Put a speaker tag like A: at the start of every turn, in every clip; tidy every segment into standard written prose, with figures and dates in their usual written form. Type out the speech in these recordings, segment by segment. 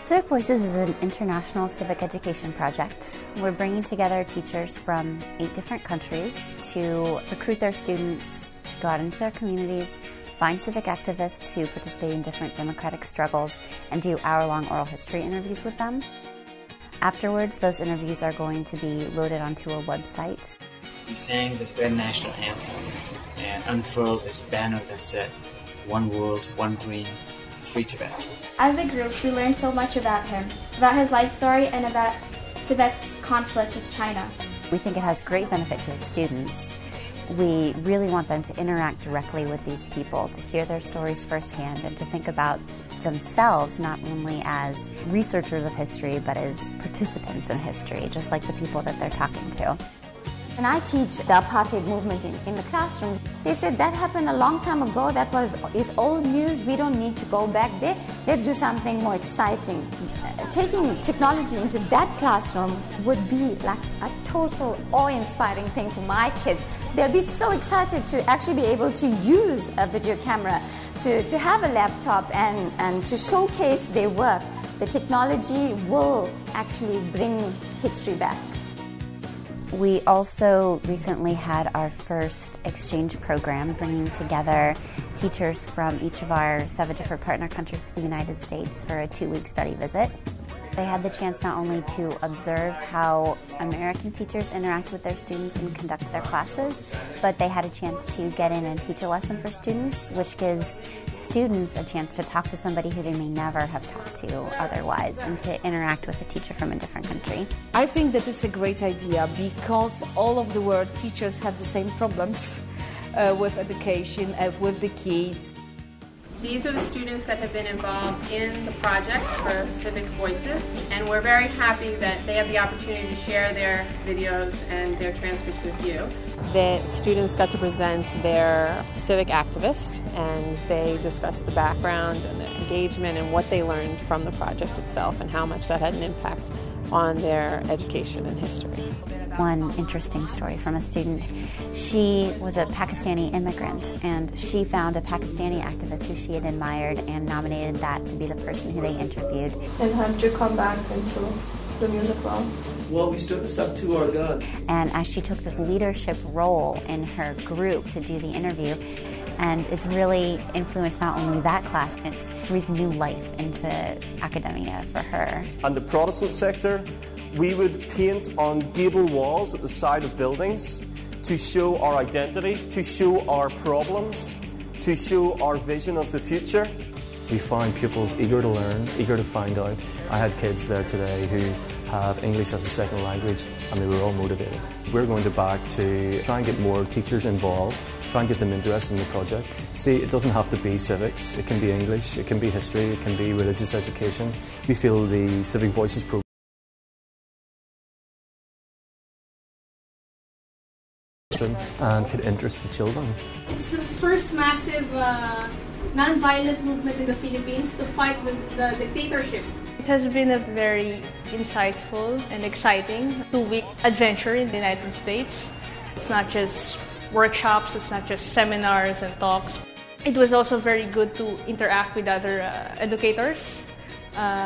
A: Civic Voices is an international civic education project. We're bringing together teachers from 8 different countries to recruit their students to go out into their communities, find civic activists who participate in different democratic struggles, and do hour-long oral history interviews with them. Afterwards, those interviews are going to be loaded onto a website.
B: We sang the Tibetan national anthem and unfurled this banner that said, "One world, one dream, free Tibet."
C: As a group, we learned so much about him, about his life story, and about Tibet's conflict with China.
A: We think it has great benefit to the students. We really want them to interact directly with these people, to hear their stories firsthand, and to think about themselves not only as researchers of history, but as participants in history, just like the people that they're talking to.
D: When I teach the apartheid movement in the classroom, they said that happened a long time ago, it's old news, we don't need to go back there, let's do something more exciting. Taking technology into that classroom would be like a total awe-inspiring thing for my kids. They'll be so excited to actually be able to use a video camera, to have a laptop and to showcase their work. The technology will actually bring history back.
A: We also recently had our first exchange program, bringing together teachers from each of our 7 different partner countries to the United States for a 2-week study visit. They had the chance not only to observe how American teachers interact with their students and conduct their classes, but they had a chance to get in and teach a lesson for students, which gives students a chance to talk to somebody who they may never have talked to otherwise, and to interact with a teacher from a different country.
E: I think that it's a great idea because all over the world teachers have the same problems with education, with the kids.
F: These are the students that have been involved in the project for Civics Voices, and we're very happy that they have the opportunity to share their videos and their transcripts with you.
G: The students got to present their civic activist, and they discussed the background and the engagement and what they learned from the project itself and how much that had an impact on their education and history.
A: One interesting story from a student. She was a Pakistani immigrant, and she found a Pakistani activist who she had admired and nominated that to be the person who they interviewed.
H: And had to come back into the music world.
I: Well, we stood us up to our God.
A: And as she took this leadership role in her group to do the interview, and it's really influenced not only that class, it's breathed new life into academia for her.
J: On the Protestant sector, we would paint on gable walls at the side of buildings to show our identity, to show our problems, to show our vision of the future.
K: We found pupils eager to learn, eager to find out. I had kids there today who have English as a second language, and they were all motivated. We're going back to try and get more teachers involved, try and get them interested in the project. See, it doesn't have to be civics, it can be English, it can be history, it can be religious education. We feel the Civic Voices program and could interest the children.
L: It's the first massive non-violent movement in the Philippines to fight with the dictatorship.
M: It has been a very insightful and exciting 2-week adventure in the United States. It's not just workshops, it's not just seminars and talks. It was also very good to interact with other educators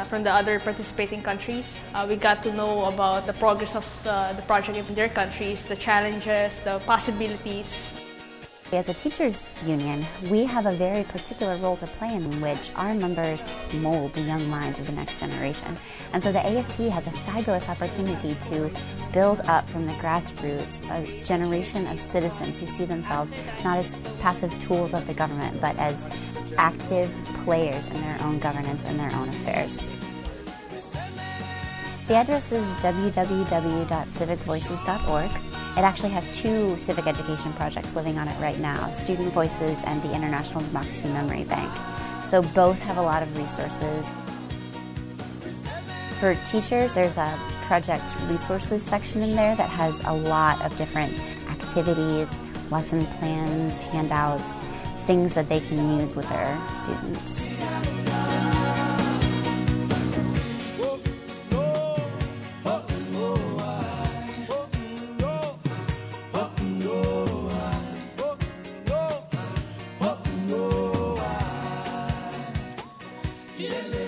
M: from the other participating countries. We got to know about the progress of the project in their countries, the challenges, the possibilities.
A: As a teachers union, we have a very particular role to play in which our members mold the young minds of the next generation. And so the AFT has a fabulous opportunity to build up from the grassroots a generation of citizens who see themselves not as passive tools of the government, but as active players in their own governance and their own affairs. The address is www.civicvoices.org. It actually has 2 civic education projects living on it right now, Student Voices and the International Democracy Memory Bank. So both have a lot of resources. For teachers, there's a project resources section in there that has a lot of different activities, lesson plans, handouts, things that they can use with their students.
N: Yeah.